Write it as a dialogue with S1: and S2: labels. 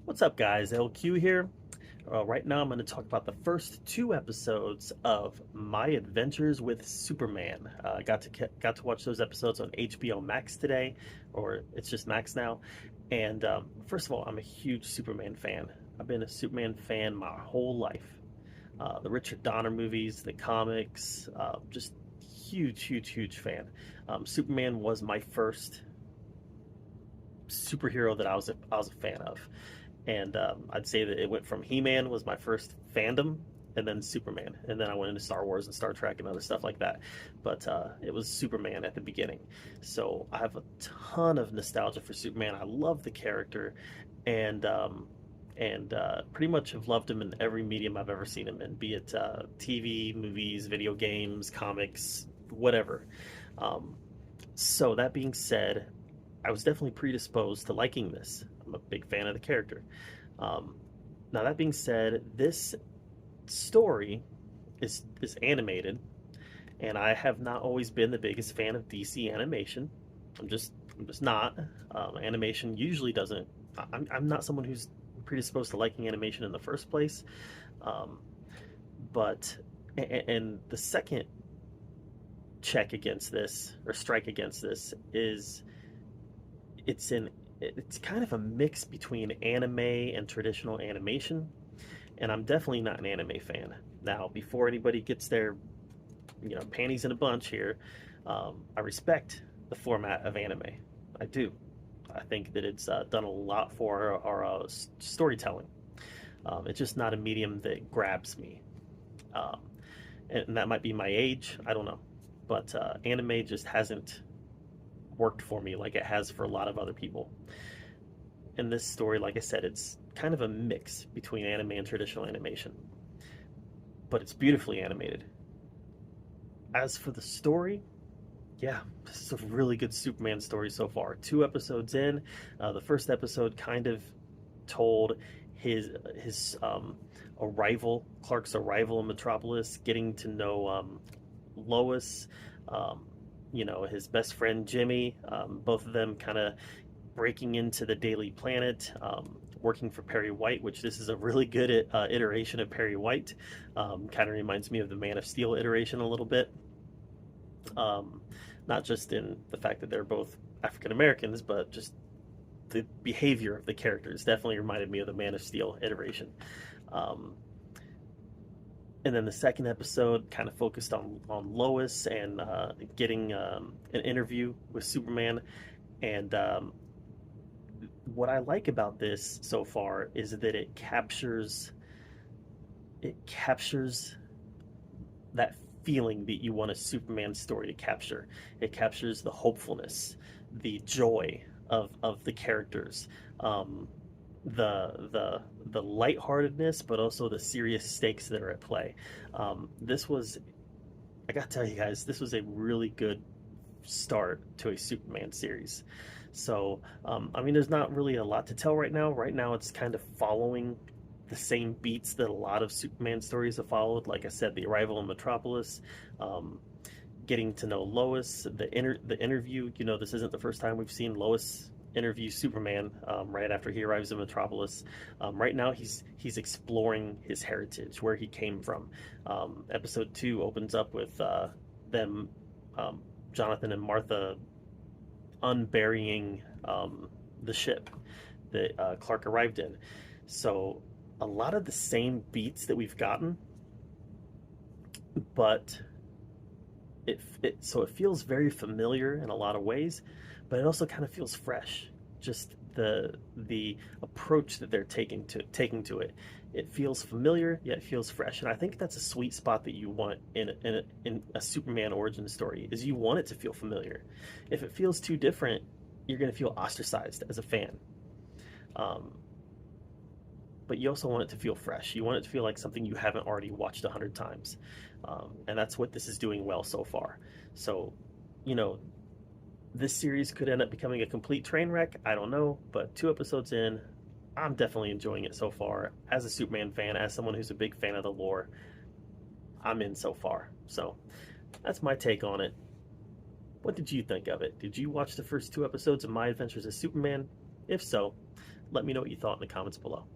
S1: What's up, guys? LQ here. Right now, I'm going to talk about the first two episodes of My Adventures with Superman. Got to watch those episodes on HBO Max today, or it's just Max now. And first of all, I'm a huge Superman fan. I've been a Superman fan my whole life. The Richard Donner movies, the comics, just huge fan. Superman was my first superhero that I was a fan of. And I'd say that it went from He-Man was my first fandom, and then Superman, and then I went into Star Wars and Star Trek and other stuff like that. But it was Superman at the beginning, so I have a ton of nostalgia for Superman. I love the character, and pretty much have loved him in every medium I've ever seen him in, be it TV, movies, video games, comics, whatever. Um, so that being said, I was definitely predisposed to liking this. I'm a big fan of the character. Um, Now that being said, this story is animated, and I have not always been the biggest fan of DC animation. I'm just not. Animation usually doesn't. I'm not someone who's predisposed to liking animation in the first place. Um, but and the second check against this or strike against this is it's in it's kind of a mix between anime and traditional animation, and I'm definitely not an anime fan. Now, before anybody gets their panties in a bunch here, I respect the format of anime. I do. I think that it's done a lot for our storytelling. It's just not a medium that grabs me, um, and that might be my age. I don't know, but anime just hasn't worked for me like it has for a lot of other people. In this story, like I said, it's kind of a mix between anime and traditional animation, but it's beautifully animated. As for the story, yeah, this is a really good Superman story so far. Two episodes in, the first episode kind of told his arrival, Clark's arrival in Metropolis, getting to know Lois, um, his best friend Jimmy, both of them kind of breaking into the Daily Planet, working for Perry White, which this is a really good iteration of Perry White. Kind of reminds me of the Man of Steel iteration a little bit. Um, Not just in the fact that they're both African Americans, but just the behavior of the characters definitely reminded me of the Man of Steel iteration. Um, and then the second episode kind of focused on Lois and getting an interview with Superman. And what I like about this so far is that it captures that feeling that you want a Superman story to capture. It captures the hopefulness, the joy of the characters, um, the lightheartedness, but also the serious stakes that are at play. This was, I gotta tell you guys, this was a really good start to a Superman series. So, I mean, there's not really a lot to tell right now. Right now, it's kind of following the same beats that a lot of Superman stories have followed. Like I said, the arrival in Metropolis, um, getting to know Lois, the interview. This isn't the first time we've seen Lois interview Superman right after he arrives in Metropolis. Right now, he's exploring his heritage, where he came from. Episode 2 opens up with them, um, Jonathan and Martha, unburying the ship that Clark arrived in. So a lot of the same beats that we've gotten, but it feels very familiar in a lot of ways, but it also kind of feels fresh. Just the approach that they're taking to it. It feels familiar, yet it feels fresh, and I think that's a sweet spot that you want in a Superman origin story. Is you want it to feel familiar. If it feels too different, you're going to feel ostracized as a fan. Um, but you also want it to feel fresh. You want it to feel like something you haven't already watched 100 times, and that's what this is doing well so far. So, you know, this series could end up becoming a complete train wreck. I don't know, but two episodes in, I'm definitely enjoying it so far. As a Superman fan, as someone who's a big fan of the lore, I'm in so far. So that's my take on it. What did you think of it? Did you watch the first two episodes of My Adventures as Superman? If so, Let me know what you thought in the comments below.